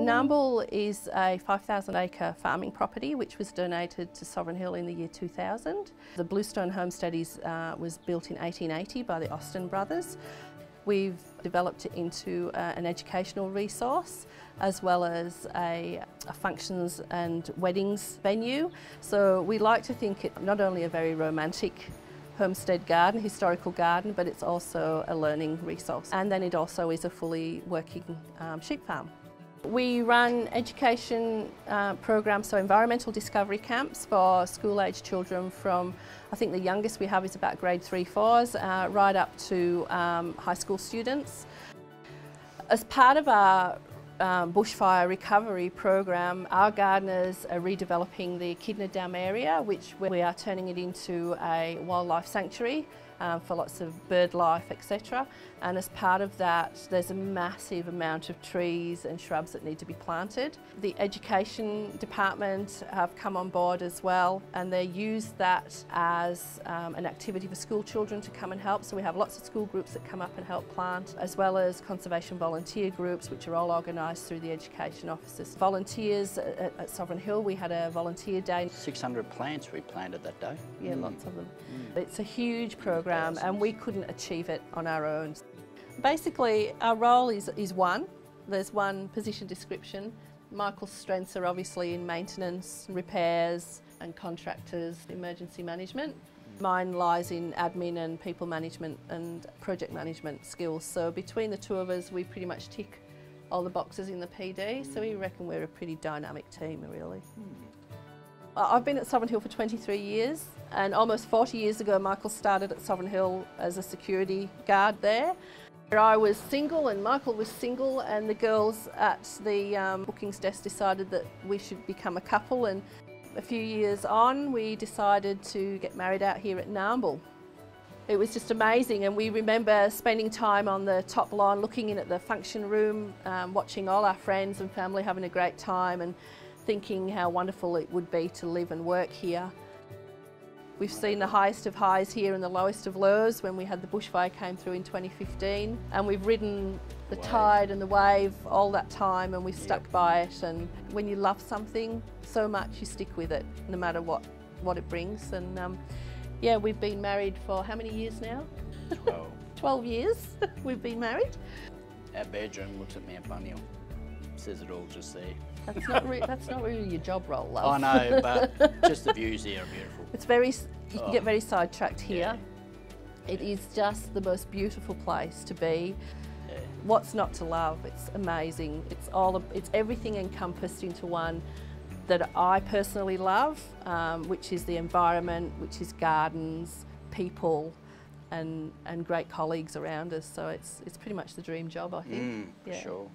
Narmbool is a 5,000 acre farming property which was donated to Sovereign Hill in the year 2000. The Bluestone homestead was built in 1880 by the Austin brothers. We've developed it into an educational resource as well as a functions and weddings venue. So we like to think it not only a very romantic homestead garden, historical garden, but it's also a learning resource. And then it also is a fully working sheep farm. We run education programs, so environmental discovery camps for school-age children from, I think the youngest we have is about grade 3-4s, right up to high school students. As part of our bushfire recovery program, our gardeners are redeveloping the Echidna Dam area, which we are turning it into a wildlife sanctuary for lots of bird life, etc. And as part of that, there's a massive amount of trees and shrubs that need to be planted. The education department have come on board as well, and they use that as an activity for school children to come and help. So we have lots of school groups that come up and help plant, as well as conservation volunteer groups, which are all organised through the education officers. Volunteers at Sovereign Hill, we had a volunteer day. 600 plants we planted that day. Yeah, lots of them. It's a huge program and we couldn't achieve it on our own. Basically, our role is one. There's one position description. Michael's strengths are obviously in maintenance, repairs and contractors, emergency management. Mine lies in admin and people management and project management skills. So between the two of us, we pretty much tick all the boxes in the PD. So we reckon we're a pretty dynamic team, really. I've been at Sovereign Hill for 23 years, and almost 40 years ago Michael started at Sovereign Hill as a security guard there. I was single and Michael was single, and the girls at the bookings desk decided that we should become a couple, and a few years on we decided to get married out here at Narmbool. It was just amazing, and we remember spending time on the top lawn looking in at the function room, watching all our friends and family having a great time and thinking how wonderful it would be to live and work here. We've seen the highest of highs here and the lowest of lows when we had the bushfire came through in 2015, and we've ridden the tide and the wave all that time, and we've stuck by it. And when you love something so much, you stick with it no matter what it brings. And yeah, we've been married for how many years now? 12. 12 years we've been married. Our bedroom looks at Mount Bunyal. Says it all just there. That's not really your job role, love. I know, but just the views here are beautiful. It's very, you can get very sidetracked here. Yeah. It is just the most beautiful place to be. Yeah. What's not to love? It's amazing. It's everything encompassed into one that I personally love, which is the environment, which is gardens, people, and great colleagues around us. So it's pretty much the dream job, I think. Yeah. Sure.